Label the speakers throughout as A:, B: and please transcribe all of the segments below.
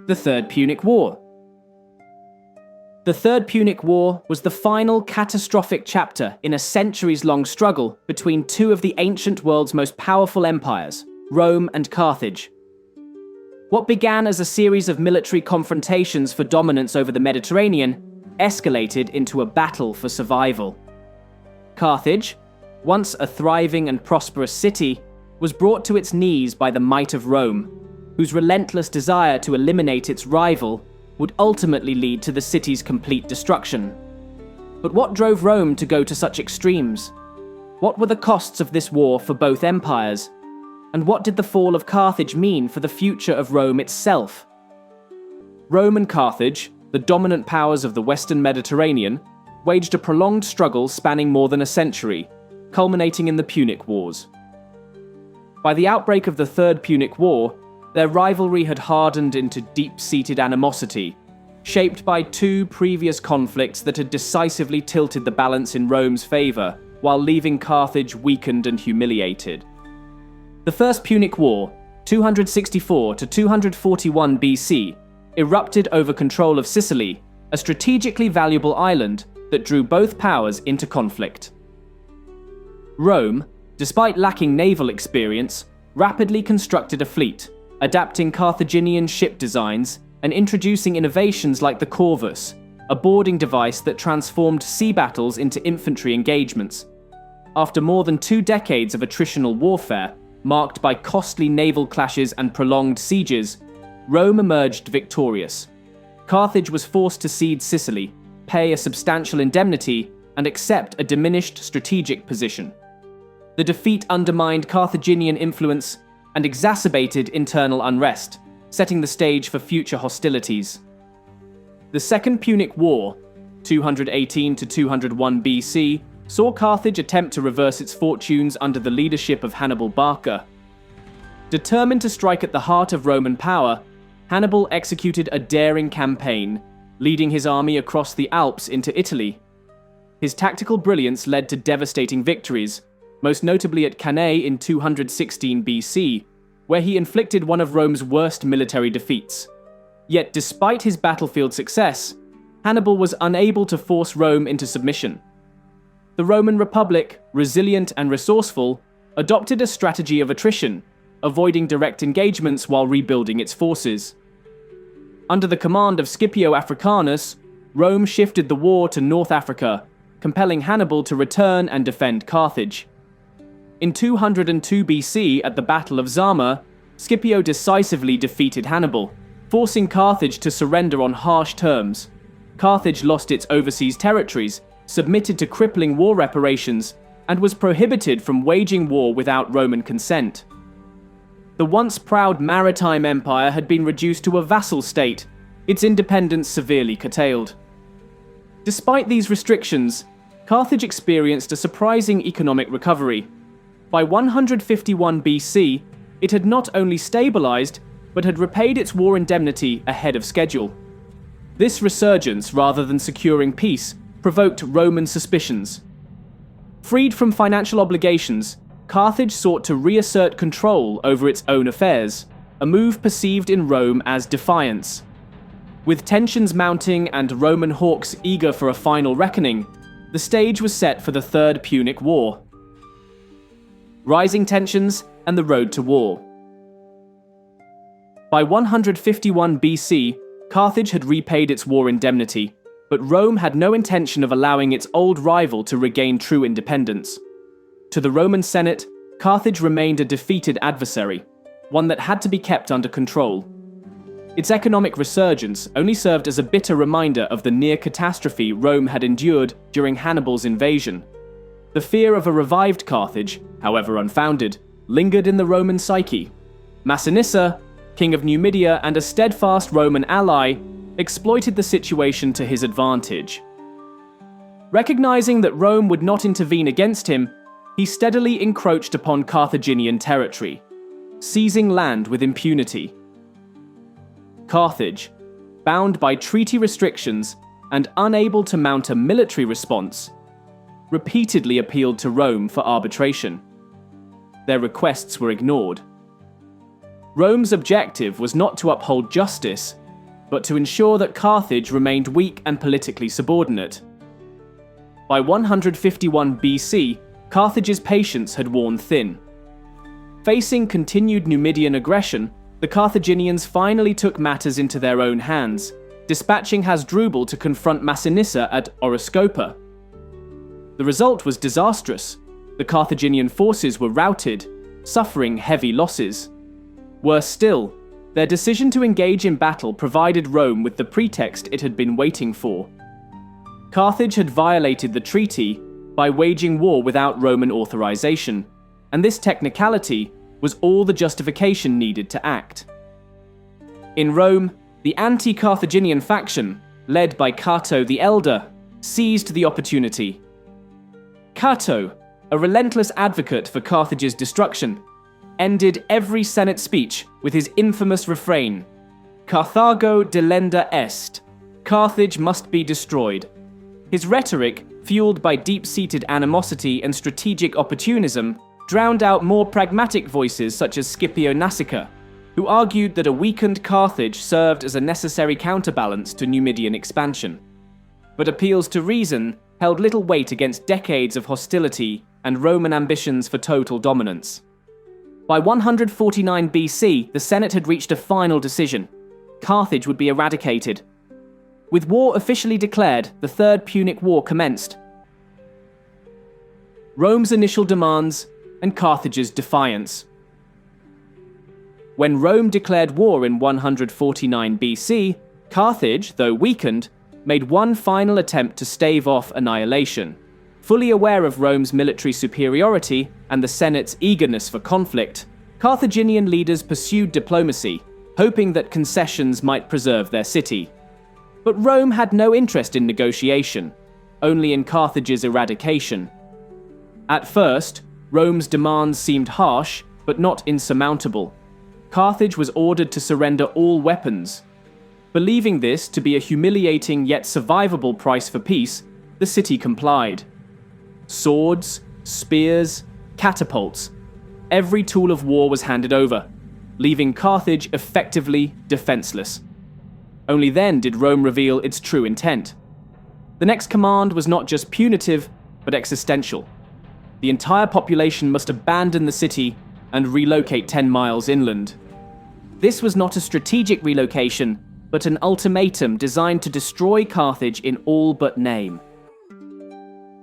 A: The Third Punic War. The Third Punic War was the final catastrophic chapter in a centuries-long struggle between two of the ancient world's most powerful empires, Rome and Carthage. What began as a series of military confrontations for dominance over the Mediterranean escalated into a battle for survival. Carthage, once a thriving and prosperous city, was brought to its knees by the might of Rome, whose relentless desire to eliminate its rival would ultimately lead to the city's complete destruction. But what drove Rome to go to such extremes? What were the costs of this war for both empires? And what did the fall of Carthage mean for the future of Rome itself? Rome and Carthage, the dominant powers of the Western Mediterranean, waged a prolonged struggle spanning more than a century, culminating in the Punic Wars. By the outbreak of the Third Punic War, their rivalry had hardened into deep-seated animosity, shaped by two previous conflicts that had decisively tilted the balance in Rome's favour, while leaving Carthage weakened and humiliated. The First Punic War, 264 to 241 BC, erupted over control of Sicily, a strategically valuable island that drew both powers into conflict. Rome, despite lacking naval experience, rapidly constructed a fleet, adapting Carthaginian ship designs and introducing innovations like the corvus, a boarding device that transformed sea battles into infantry engagements. After more than 2 decades of attritional warfare, marked by costly naval clashes and prolonged sieges, Rome emerged victorious. Carthage was forced to cede Sicily, pay a substantial indemnity, and accept a diminished strategic position. The defeat undermined Carthaginian influence and exacerbated internal unrest, setting the stage for future hostilities. The Second Punic War, 218 to 201 BC, saw Carthage attempt to reverse its fortunes under the leadership of Hannibal Barca. Determined to strike at the heart of Roman power, Hannibal executed a daring campaign, leading his army across the Alps into Italy. His tactical brilliance led to devastating victories, most notably at Cannae in 216 BC, where he inflicted one of Rome's worst military defeats. Yet despite his battlefield success, Hannibal was unable to force Rome into submission. The Roman Republic, resilient and resourceful, adopted a strategy of attrition, avoiding direct engagements while rebuilding its forces. Under the command of Scipio Africanus, Rome shifted the war to North Africa, compelling Hannibal to return and defend Carthage. In 202 BC, at the Battle of Zama, Scipio decisively defeated Hannibal, forcing Carthage to surrender on harsh terms. Carthage lost its overseas territories, submitted to crippling war reparations, and was prohibited from waging war without Roman consent. The once proud maritime empire had been reduced to a vassal state, its independence severely curtailed. Despite these restrictions, Carthage experienced a surprising economic recovery. By 151 BC, it had not only stabilized, but had repaid its war indemnity ahead of schedule. This resurgence, rather than securing peace, provoked Roman suspicions. Freed from financial obligations, Carthage sought to reassert control over its own affairs, a move perceived in Rome as defiance. With tensions mounting and Roman hawks eager for a final reckoning, the stage was set for the Third Punic War. Rising tensions and the road to war. By 151 BC, Carthage had repaid its war indemnity, but Rome had no intention of allowing its old rival to regain true independence. To the Roman Senate, Carthage remained a defeated adversary, one that had to be kept under control. Its economic resurgence only served as a bitter reminder of the near catastrophe Rome had endured during Hannibal's invasion. The fear of a revived Carthage, however unfounded, lingered in the Roman psyche. Masinissa, king of Numidia and a steadfast Roman ally, exploited the situation to his advantage. Recognizing that Rome would not intervene against him, he steadily encroached upon Carthaginian territory, seizing land with impunity. Carthage, bound by treaty restrictions and unable to mount a military response, repeatedly appealed to Rome for arbitration. Their requests were ignored. Rome's objective was not to uphold justice, but to ensure that Carthage remained weak and politically subordinate. By 151 BC, Carthage's patience had worn thin. Facing continued Numidian aggression, the Carthaginians finally took matters into their own hands, dispatching Hasdrubal to confront Masinissa at Oroscopa. The result was disastrous. The Carthaginian forces were routed, suffering heavy losses. Worse still, their decision to engage in battle provided Rome with the pretext it had been waiting for. Carthage had violated the treaty by waging war without Roman authorization, and this technicality was all the justification needed to act. In Rome, the anti-Carthaginian faction, led by Cato the Elder, seized the opportunity. Cato, a relentless advocate for Carthage's destruction, ended every Senate speech with his infamous refrain, "Carthago delenda est," Carthage must be destroyed. His rhetoric, fueled by deep-seated animosity and strategic opportunism, drowned out more pragmatic voices such as Scipio Nasica, who argued that a weakened Carthage served as a necessary counterbalance to Numidian expansion. But appeals to reason held little weight against decades of hostility and Roman ambitions for total dominance. By 149 BC, the Senate had reached a final decision. Carthage would be eradicated. With war officially declared, the Third Punic War commenced. Rome's initial demands and Carthage's defiance. When Rome declared war in 149 BC, Carthage, though weakened, made one final attempt to stave off annihilation. Fully aware of Rome's military superiority and the Senate's eagerness for conflict, Carthaginian leaders pursued diplomacy, hoping that concessions might preserve their city. But Rome had no interest in negotiation, only in Carthage's eradication. At first, Rome's demands seemed harsh, but not insurmountable. Carthage was ordered to surrender all weapons. Believing this to be a humiliating yet survivable price for peace, the city complied. Swords, spears, catapults. Every tool of war was handed over, leaving Carthage effectively defenseless. Only then did Rome reveal its true intent. The next command was not just punitive, but existential. The entire population must abandon the city and relocate 10 miles inland. This was not a strategic relocation, but an ultimatum designed to destroy Carthage in all but name.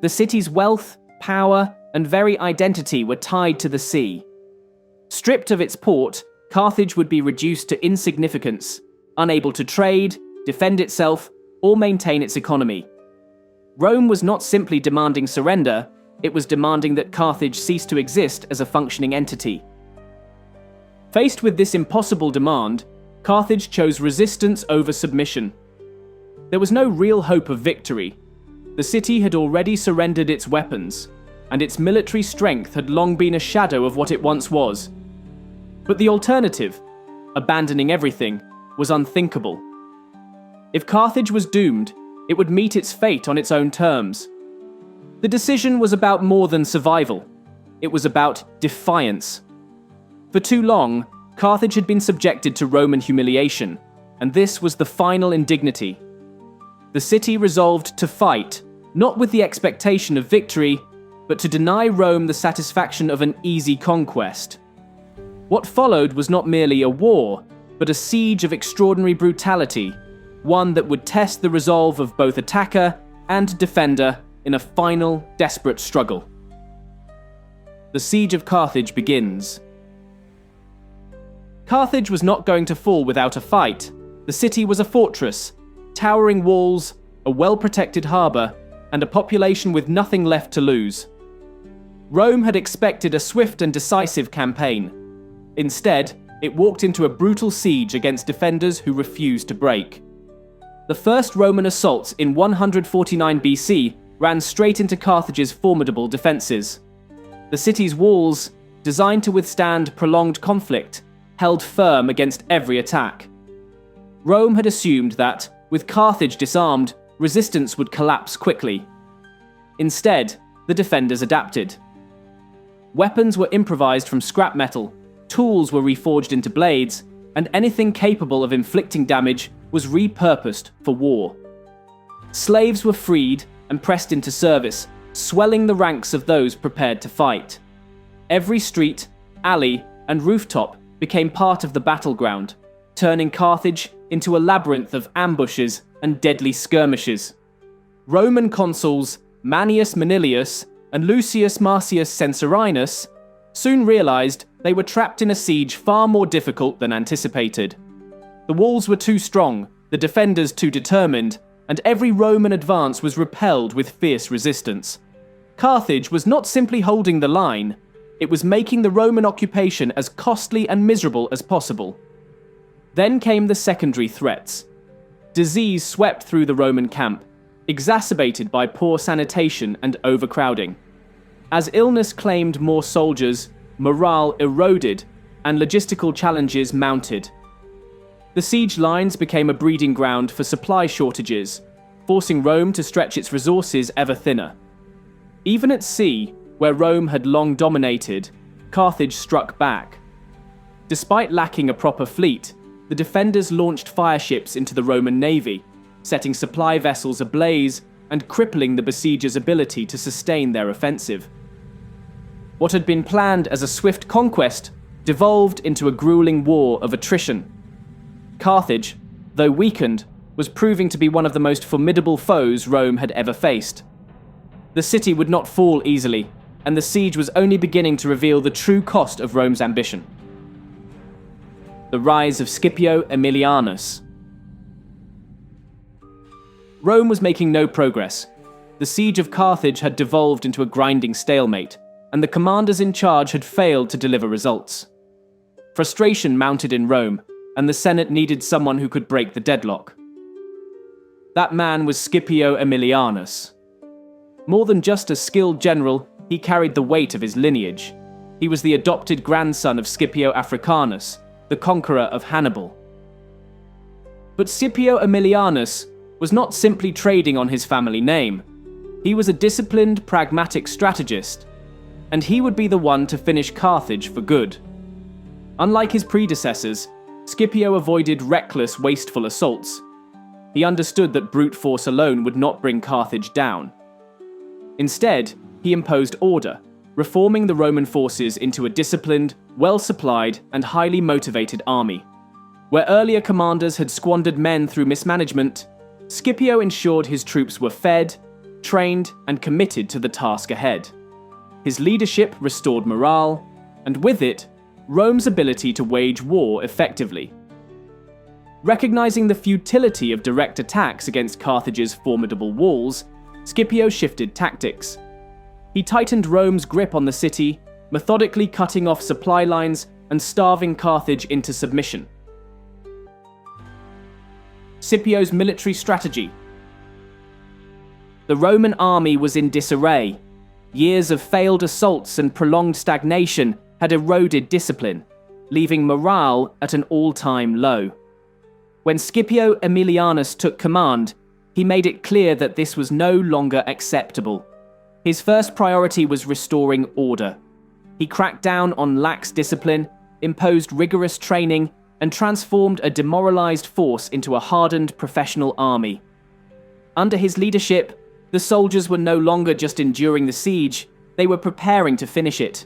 A: The city's wealth, power, and very identity were tied to the sea. Stripped of its port, Carthage would be reduced to insignificance, unable to trade, defend itself, or maintain its economy. Rome was not simply demanding surrender, it was demanding that Carthage cease to exist as a functioning entity. Faced with this impossible demand, Carthage chose resistance over submission. There was no real hope of victory. The city had already surrendered its weapons, and its military strength had long been a shadow of what it once was. But the alternative, abandoning everything, was unthinkable. If Carthage was doomed, it would meet its fate on its own terms. The decision was about more than survival. It was about defiance. For too long, Carthage had been subjected to Roman humiliation, and this was the final indignity. The city resolved to fight, not with the expectation of victory, but to deny Rome the satisfaction of an easy conquest. What followed was not merely a war, but a siege of extraordinary brutality, one that would test the resolve of both attacker and defender in a final, desperate struggle. The siege of Carthage begins. Carthage was not going to fall without a fight. The city was a fortress, towering walls, a well-protected harbour, and a population with nothing left to lose. Rome had expected a swift and decisive campaign. Instead, it walked into a brutal siege against defenders who refused to break. The first Roman assaults in 149 BC ran straight into Carthage's formidable defences. The city's walls, designed to withstand prolonged conflict, held firm against every attack. Rome had assumed that, with Carthage disarmed, resistance would collapse quickly. Instead, the defenders adapted. Weapons were improvised from scrap metal, tools were reforged into blades, and anything capable of inflicting damage was repurposed for war. Slaves were freed and pressed into service, swelling the ranks of those prepared to fight. Every street, alley, and rooftop became part of the battleground, turning Carthage into a labyrinth of ambushes and deadly skirmishes. Roman consuls Manius Manilius and Lucius Marcius Censorinus soon realized they were trapped in a siege far more difficult than anticipated. The walls were too strong, the defenders too determined, and every Roman advance was repelled with fierce resistance. Carthage was not simply holding the line, it was making the Roman occupation as costly and miserable as possible. Then came the secondary threats. Disease swept through the Roman camp, exacerbated by poor sanitation and overcrowding. As illness claimed more soldiers, morale eroded, and logistical challenges mounted. The siege lines became a breeding ground for supply shortages, forcing Rome to stretch its resources ever thinner. Even at sea, where Rome had long dominated, Carthage struck back. Despite lacking a proper fleet, the defenders launched fireships into the Roman navy, setting supply vessels ablaze and crippling the besiegers' ability to sustain their offensive. What had been planned as a swift conquest devolved into a grueling war of attrition. Carthage, though weakened, was proving to be one of the most formidable foes Rome had ever faced. The city would not fall easily, and the siege was only beginning to reveal the true cost of Rome's ambition. The rise of Scipio Aemilianus. Rome was making no progress. The siege of Carthage had devolved into a grinding stalemate, and the commanders in charge had failed to deliver results. Frustration mounted in Rome, and the Senate needed someone who could break the deadlock. That man was Scipio Aemilianus. More than just a skilled general, he carried the weight of his lineage. He was the adopted grandson of Scipio Africanus, the conqueror of Hannibal. But Scipio Aemilianus was not simply trading on his family name. He was a disciplined, pragmatic strategist, and he would be the one to finish Carthage for good. Unlike his predecessors, Scipio avoided reckless, wasteful assaults. He understood that brute force alone would not bring Carthage down. Instead, he imposed order, reforming the Roman forces into a disciplined, well-supplied, and highly motivated army. Where earlier commanders had squandered men through mismanagement, Scipio ensured his troops were fed, trained, and committed to the task ahead. His leadership restored morale, and with it, Rome's ability to wage war effectively. Recognizing the futility of direct attacks against Carthage's formidable walls, Scipio shifted tactics. He tightened Rome's grip on the city, methodically cutting off supply lines and starving Carthage into submission. Scipio's military strategy. The Roman army was in disarray. Years of failed assaults and prolonged stagnation had eroded discipline, leaving morale at an all-time low. When Scipio Aemilianus took command, he made it clear that this was no longer acceptable. His first priority was restoring order. He cracked down on lax discipline, imposed rigorous training, and transformed a demoralized force into a hardened professional army. Under his leadership, the soldiers were no longer just enduring the siege, they were preparing to finish it.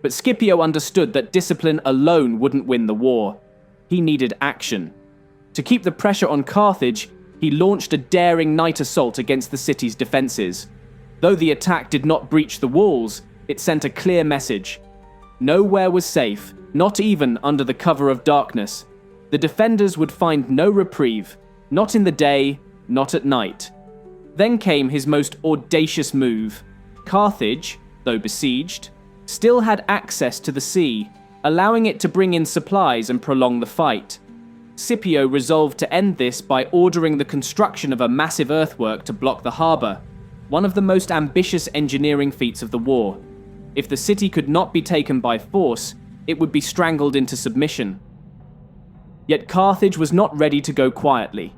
A: But Scipio understood that discipline alone wouldn't win the war. He needed action. To keep the pressure on Carthage, he launched a daring night assault against the city's defenses. Though the attack did not breach the walls, it sent a clear message. Nowhere was safe, not even under the cover of darkness. The defenders would find no reprieve, not in the day, not at night. Then came his most audacious move. Carthage, though besieged, still had access to the sea, allowing it to bring in supplies and prolong the fight. Scipio resolved to end this by ordering the construction of a massive earthwork to block the harbour, one of the most ambitious engineering feats of the war. If the city could not be taken by force, it would be strangled into submission. Yet Carthage was not ready to go quietly.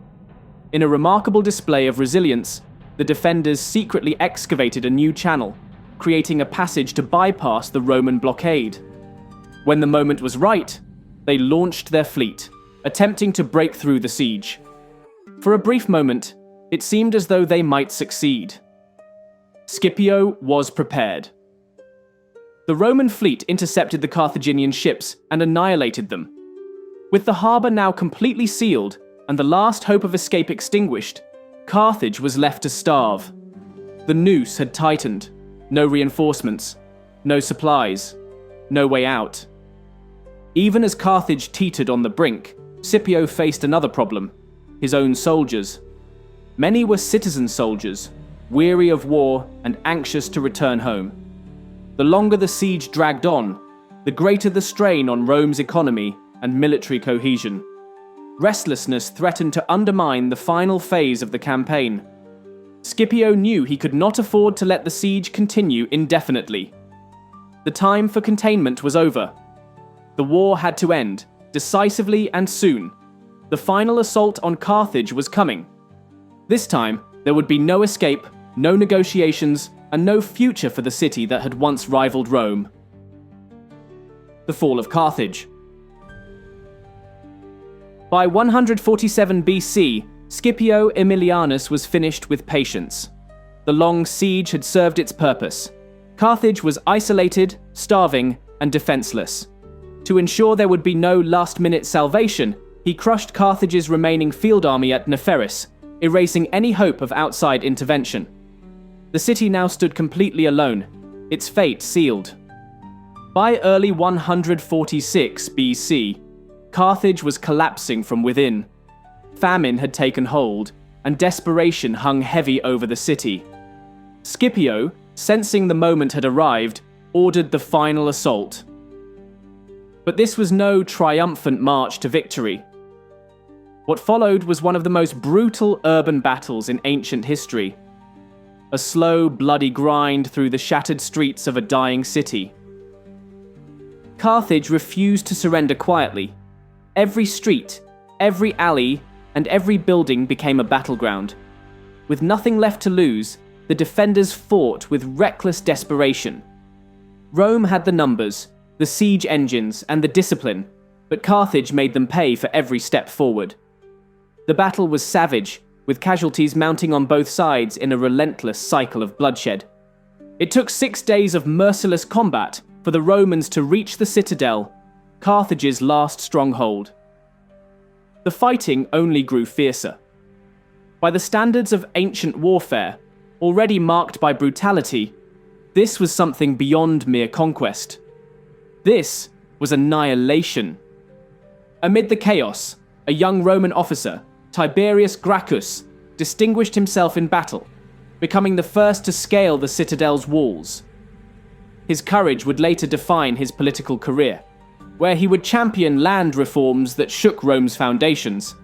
A: In a remarkable display of resilience, the defenders secretly excavated a new channel, creating a passage to bypass the Roman blockade. When the moment was right, they launched their fleet, attempting to break through the siege. For a brief moment, it seemed as though they might succeed. Scipio was prepared. The Roman fleet intercepted the Carthaginian ships and annihilated them. With the harbour now completely sealed and the last hope of escape extinguished, Carthage was left to starve. The noose had tightened. No reinforcements, no supplies, no way out. Even as Carthage teetered on the brink, Scipio faced another problem: his own soldiers. Many were citizen soldiers, weary of war and anxious to return home. The longer the siege dragged on, the greater the strain on Rome's economy and military cohesion. Restlessness threatened to undermine the final phase of the campaign. Scipio knew he could not afford to let the siege continue indefinitely. The time for containment was over. The war had to end, decisively and soon. The final assault on Carthage was coming. This time, there would be no escape, no negotiations, and no future for the city that had once rivaled Rome. The fall of Carthage. By 147 BC, Scipio Aemilianus was finished with patience. The long siege had served its purpose. Carthage was isolated, starving, and defenseless. To ensure there would be no last-minute salvation, he crushed Carthage's remaining field army at Nepheris, erasing any hope of outside intervention. The city now stood completely alone, its fate sealed. By early 146 BC, Carthage was collapsing from within. Famine had taken hold, and desperation hung heavy over the city. Scipio, sensing the moment had arrived, ordered the final assault. But this was no triumphant march to victory. What followed was one of the most brutal urban battles in ancient history. A slow, bloody grind through the shattered streets of a dying city. Carthage refused to surrender quietly. Every street, every alley, and every building became a battleground. With nothing left to lose, the defenders fought with reckless desperation. Rome had the numbers, the siege engines, and the discipline, but Carthage made them pay for every step forward. The battle was savage, with casualties mounting on both sides in a relentless cycle of bloodshed. It took 6 days of merciless combat for the Romans to reach the citadel, Carthage's last stronghold. The fighting only grew fiercer. By the standards of ancient warfare, already marked by brutality, this was something beyond mere conquest. This was annihilation. Amid the chaos, a young Roman officer, Tiberius Gracchus, distinguished himself in battle, becoming the first to scale the citadel's walls. His courage would later define his political career, where he would champion land reforms that shook Rome's foundations.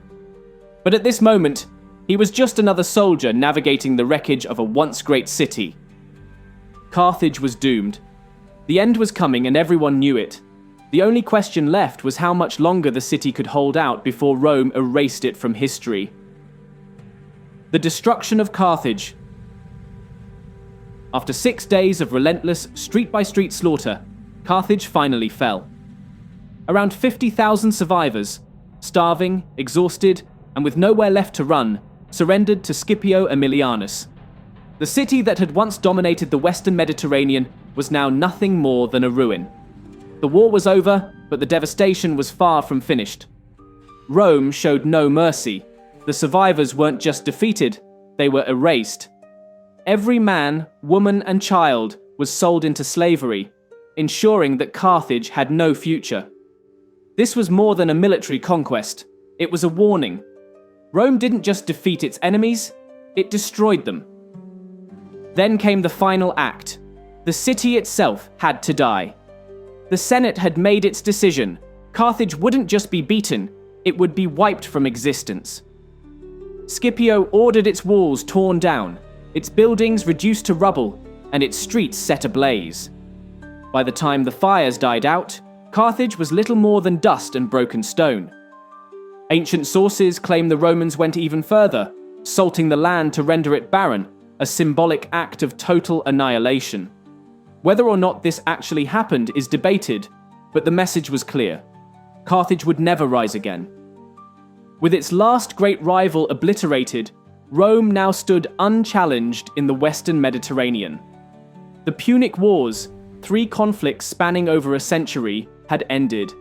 A: But at this moment, he was just another soldier navigating the wreckage of a once great city. Carthage was doomed. The end was coming and everyone knew it. The only question left was how much longer the city could hold out before Rome erased it from history. The destruction of Carthage. After 6 days of relentless street-by-street slaughter, Carthage finally fell. Around 50,000 survivors, starving, exhausted, and with nowhere left to run, surrendered to Scipio Aemilianus. The city that had once dominated the Western Mediterranean was now nothing more than a ruin. The war was over, but the devastation was far from finished. Rome showed no mercy. The survivors weren't just defeated, they were erased. Every man, woman, and child was sold into slavery, ensuring that Carthage had no future. This was more than a military conquest. It was a warning. Rome didn't just defeat its enemies, it destroyed them. Then came the final act. The city itself had to die. The Senate had made its decision. Carthage wouldn't just be beaten, it would be wiped from existence. Scipio ordered its walls torn down, its buildings reduced to rubble, and its streets set ablaze. By the time the fires died out, Carthage was little more than dust and broken stone. Ancient sources claim the Romans went even further, salting the land to render it barren, a symbolic act of total annihilation. Whether or not this actually happened is debated, but the message was clear. Carthage would never rise again. With its last great rival obliterated, Rome now stood unchallenged in the Western Mediterranean. The Punic Wars, 3 conflicts spanning over a century, had ended,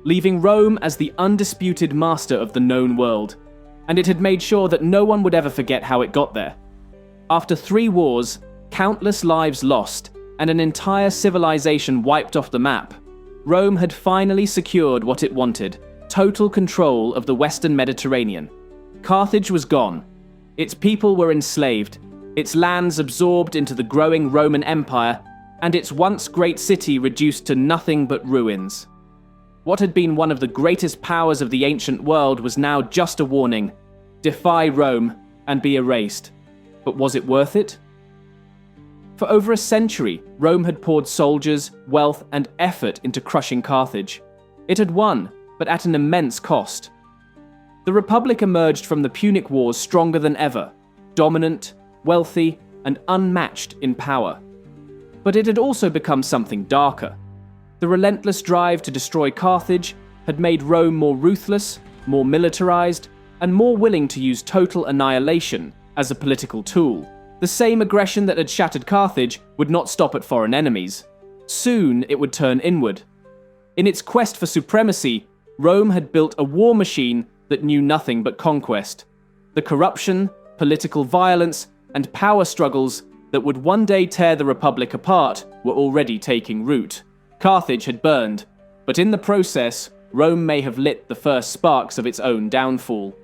A: leaving Rome as the undisputed master of the known world, and it had made sure that no one would ever forget how it got there. After 3 wars, countless lives lost, and an entire civilization wiped off the map, Rome had finally secured what it wanted: total control of the Western Mediterranean. Carthage was gone. Its people were enslaved, its lands absorbed into the growing Roman Empire, and its once great city reduced to nothing but ruins. What had been one of the greatest powers of the ancient world was now just a warning: defy Rome and be erased. But was it worth it? For over a century, Rome had poured soldiers, wealth, and effort into crushing Carthage. It had won, but at an immense cost. The Republic emerged from the Punic Wars stronger than ever, dominant, wealthy, and unmatched in power. But it had also become something darker. The relentless drive to destroy Carthage had made Rome more ruthless, more militarized, and more willing to use total annihilation as a political tool. The same aggression that had shattered Carthage would not stop at foreign enemies. Soon it would turn inward. In its quest for supremacy, Rome had built a war machine that knew nothing but conquest. The corruption, political violence, and power struggles that would one day tear the Republic apart were already taking root. Carthage had burned, but in the process, Rome may have lit the first sparks of its own downfall.